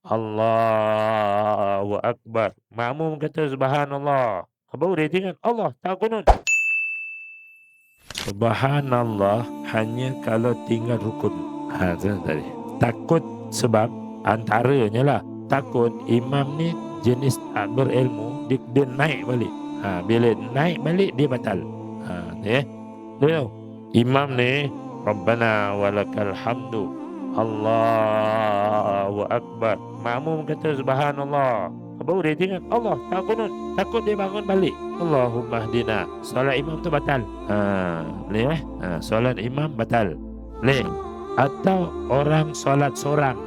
Allahu Akbar. Makmum kata subhanallah. Baru dia ingat Allah tak kunut. Subhanallah hanya kalau tinggal rukun. Itu tadi. Takut sebab antaranya lah. Takut imam ni jenis tak berilmu, dia naik balik. Bila naik balik dia batal. Dia tahu. Imam ni Rabbana walakal hamdu. Allahu Akbar. Makmum kata subhanallah. Baru dia ingat Allah tak kunut. Takut dia bangun balik. Allahumma hdina. Solat imam tu batal. Boleh solat imam batal. Boleh. Atau orang solat seorang,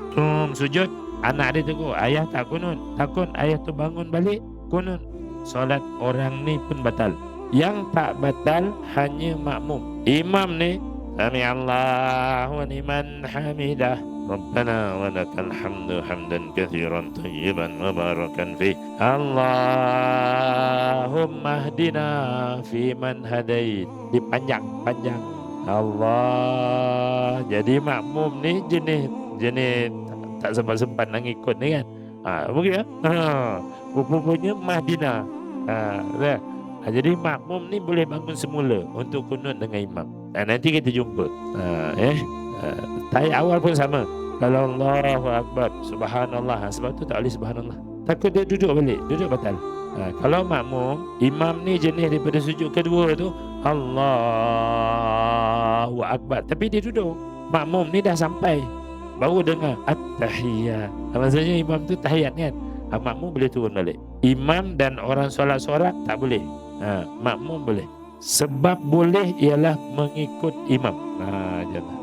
sujud, anak dia tegur, ayah tak kunut. Takut ayah tu bangun balik, kunut. Solat orang ni pun batal. Yang tak batal hanya makmum. Imam ni sami Allahu liman hamidah. Rabbana wa lakal hamdu hamdan katsiran tayyiban mubarakan fi. Allahumma hdina fi man hadait. Dipanjang Allah. Jadi makmum ni jenis tak sempat nak ikut ni kan. Begitu rupanya Madinah. Jadi makmum ni boleh bangun semula untuk kunut dengan imam. Nanti kita jumpa. Tahiyat awal pun sama. Kalau Allahu Akbar, subhanallah. Sebab tu tak boleh subhanallah. Takut dia duduk balik, duduk batal. Kalau makmum, imam ni jenis daripada sujud kedua tu Allahu Akbar, tapi dia duduk. Makmum ni dah sampai, baru dengar at-tahiyat. Maksudnya imam tu tahiyat kan. Makmum boleh turun balik. Imam dan orang solat seorang tak boleh. Makmum boleh. Sebab boleh ialah mengikut imam. Jangan.